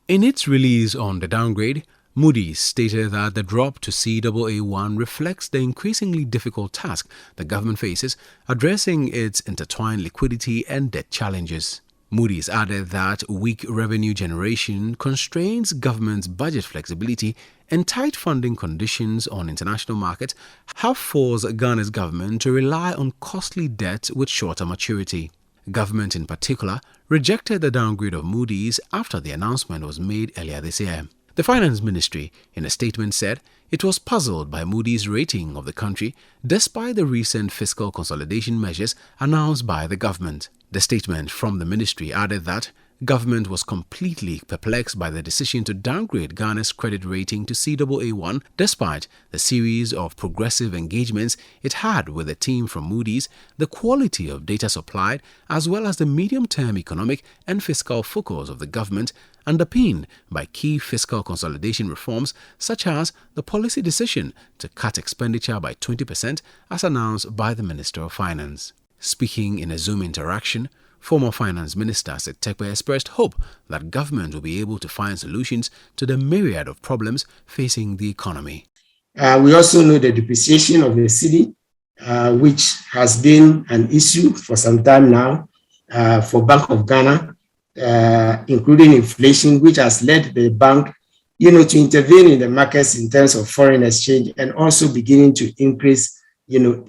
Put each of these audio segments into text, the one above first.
In its release on the downgrade, Moody's stated that the drop to Caa1 reflects the increasingly difficult task the government faces addressing its intertwined liquidity and debt challenges. Moody's added that weak revenue generation constrains government's budget flexibility and tight funding conditions on international markets have forced Ghana's government to rely on costly debt with shorter maturity. Government in particular rejected the downgrade of Moody's after the announcement was made earlier this year. The Finance Ministry, in a statement, said it was puzzled by Moody's rating of the country despite the recent fiscal consolidation measures announced by the government. The statement from the ministry added that government was completely perplexed by the decision to downgrade Ghana's credit rating to Caa1 despite the series of progressive engagements it had with the team from Moody's, the quality of data supplied, as well as the medium-term economic and fiscal focus of the government underpinned by key fiscal consolidation reforms such as the policy decision to cut expenditure by 20% as announced by the Minister of Finance. Speaking in a Zoom interaction, former Finance Minister Seth Terkper expressed hope that government will be able to find solutions to the myriad of problems facing the economy. We also know the depreciation of the cedi, which has been an issue for some time now for Bank of Ghana, including inflation, which has led the bank, to intervene in the markets in terms of foreign exchange and also beginning to increase,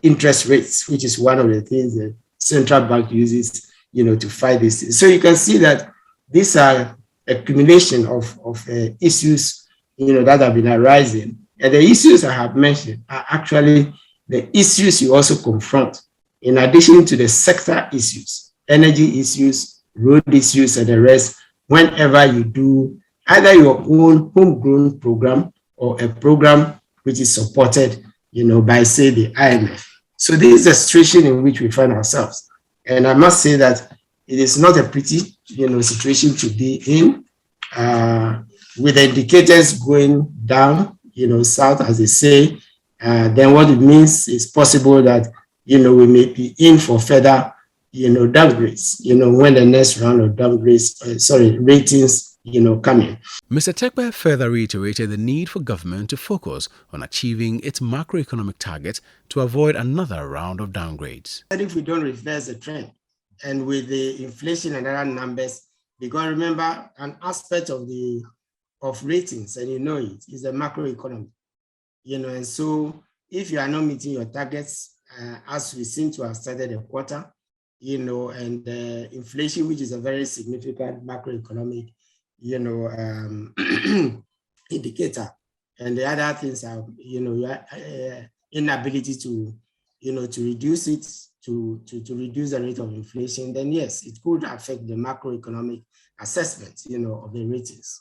interest rates, which is one of the things the central bank uses, to fight this. So you can see that these are accumulation of issues, that have been arising. And the issues I have mentioned are actually the issues you also confront, in addition to the sector issues, energy issues, road issues, and the rest, whenever you do either your own homegrown program or a program which is supported, by, say, the IMF. So this is the situation in which we find ourselves. And I must say that it is not a pretty, situation to be in, with the indicators going down, south, as they say. Then what it means is possible that, we may be in for further, downgrades, when the next round of downgrades, ratings, come in. Mr. Terkper further reiterated the need for government to focus on achieving its macroeconomic targets to avoid another round of downgrades. And if we don't reverse the trend, and with the inflation and other numbers, because remember, an aspect of ratings, and it, is the macroeconomy. And so if you are not meeting your targets, as we seem to have started the quarter, and inflation, which is a very significant macroeconomic, indicator, and the other things are, inability to, to reduce it, to reduce the rate of inflation, then yes, it could affect the macroeconomic assessment, of the ratings.